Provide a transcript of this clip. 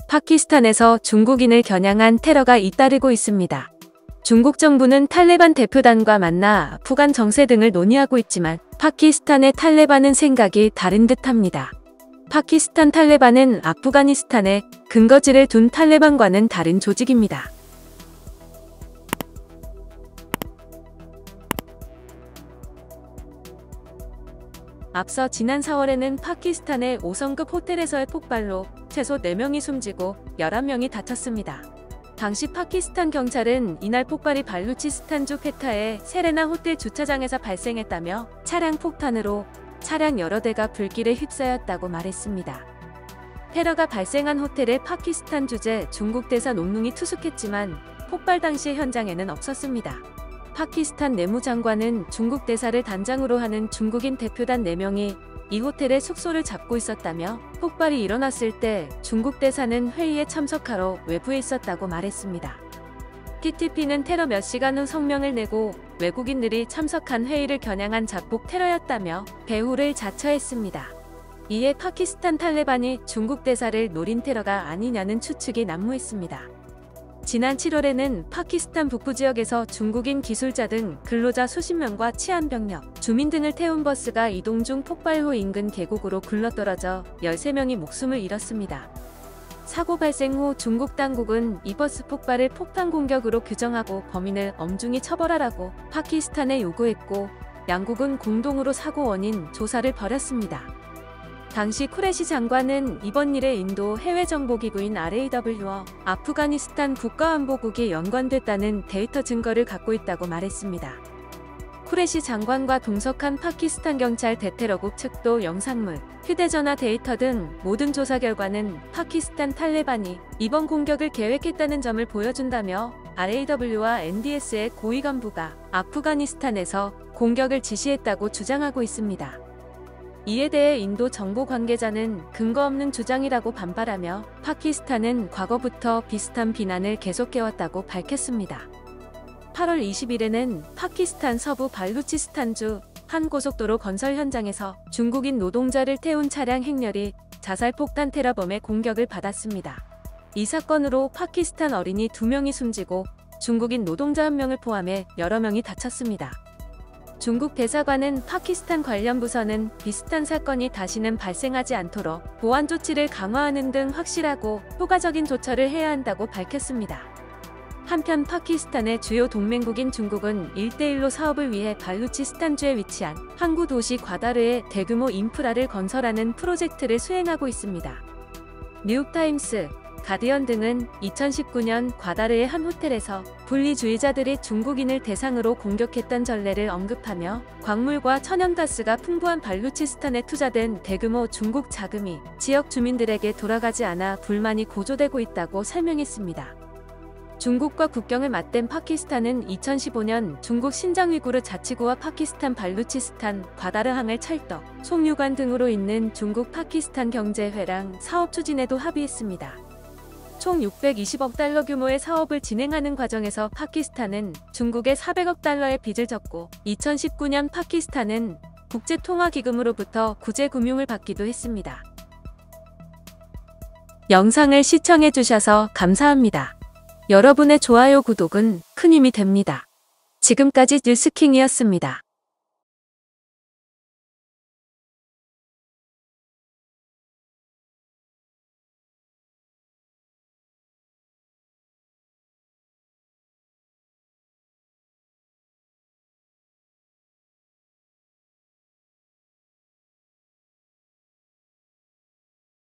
파키스탄에서 중국인을 겨냥한 테러가 잇따르고 있습니다. 중국 정부는 탈레반 대표단과 만나 아프간 정세 등을 논의하고 있지만 파키스탄의 탈레반은 생각이 다른 듯합니다. 파키스탄 탈레반은 아프가니스탄에 근거지를 둔 탈레반과는 다른 조직입니다. 앞서 지난 4월에는 파키스탄의 5성급 호텔에서의 폭발로 최소 4명이 숨지고 11명이 다쳤습니다. 당시 파키스탄 경찰은 이날 폭발이 발루치스탄주 퀘타의 세레나 호텔 주차장에서 발생했다며 차량 폭탄으로 차량 여러 대가 불길에 휩싸였다고 말했습니다. 테러가 발생한 호텔에 파키스탄 주재 중국 대사 논룽이 투숙했지만 폭발 당시 현장에는 없었습니다. 파키스탄 내무장관은 중국 대사를 단장으로 하는 중국인 대표단 4명이 이 호텔에 숙소를 잡고 있었다며 폭발이 일어났을 때 중국 대사는 회의에 참석하러 외부에 있었다고 말했습니다. TTP는 테러 몇 시간 후 성명을 내고 외국인들이 참석한 회의를 겨냥한 자폭 테러였다며 배후를 자처했습니다. 이에 파키스탄 탈레반이 중국 대사를 노린 테러가 아니냐는 추측이 난무했습니다. 지난 7월에는 파키스탄 북부 지역에서 중국인 기술자 등 근로자 수십 명과 치안병력, 주민 등을 태운 버스가 이동 중 폭발 후 인근 계곡으로 굴러떨어져 13명이 목숨을 잃었습니다. 사고 발생 후 중국 당국은 이 버스 폭발을 폭탄 공격으로 규정하고 범인을 엄중히 처벌하라고 파키스탄에 요구했고 양국은 공동으로 사고 원인 조사를 벌였습니다. 당시 쿠레시 장관은 이번 일에 인도 해외정보기구인 RAW와 아프가니스탄 국가안보국이 연관됐다는 데이터 증거를 갖고 있다고 말했습니다. 쿠레시 장관과 동석한 파키스탄 경찰 대테러국 측도 영상물, 휴대전화 데이터 등 모든 조사 결과는 파키스탄 탈레반이 이번 공격을 계획했다는 점을 보여준다며 RAW와 NDS의 고위 간부가 아프가니스탄에서 공격을 지시했다고 주장하고 있습니다. 이에 대해 인도 정보 관계자는 근거 없는 주장이라고 반발하며 파키스탄은 과거부터 비슷한 비난을 계속해왔다고 밝혔습니다. 8월 20일에는 파키스탄 서부 발루치스탄주 한 고속도로 건설 현장에서 중국인 노동자를 태운 차량 행렬이 자살폭탄 테러범의 공격을 받았습니다. 이 사건으로 파키스탄 어린이 2명이 숨지고 중국인 노동자 1명을 포함해 여러 명이 다쳤습니다. 중국 대사관은 파키스탄 관련 부서는 비슷한 사건이 다시는 발생하지 않도록 보안 조치를 강화하는 등 확실하고 효과적인 조처를 해야 한다고 밝혔습니다. 한편 파키스탄의 주요 동맹국인 중국은 1대1로 사업을 위해 발루치스탄주에 위치한 항구 도시 과다르에 대규모 인프라를 건설하는 프로젝트를 수행하고 있습니다. 뉴욕타임스, 가디언 등은 2019년 과다르의 한 호텔에서 분리주의자들이 중국인을 대상으로 공격했던 전례를 언급하며 광물과 천연가스가 풍부한 발루치스탄에 투자된 대규모 중국 자금이 지역 주민들에게 돌아가지 않아 불만이 고조되고 있다고 설명했습니다. 중국과 국경을 맞댄 파키스탄은 2015년 중국 신장 위구르 자치구와 파키스탄 발루치스탄 과다르항을 찰떡, 송유관 등으로 잇는 중국 파키스탄 경제회랑 사업 추진에도 합의했습니다. 총 620억 달러 규모의 사업을 진행하는 과정에서 파키스탄은 중국에 400억 달러의 빚을 졌고 2019년 파키스탄은 국제통화기금으로부터 구제금융을 받기도 했습니다. 영상을 시청해주셔서 감사합니다. 여러분의 좋아요, 구독은 큰 힘이 됩니다. 지금까지 뉴스킹이었습니다.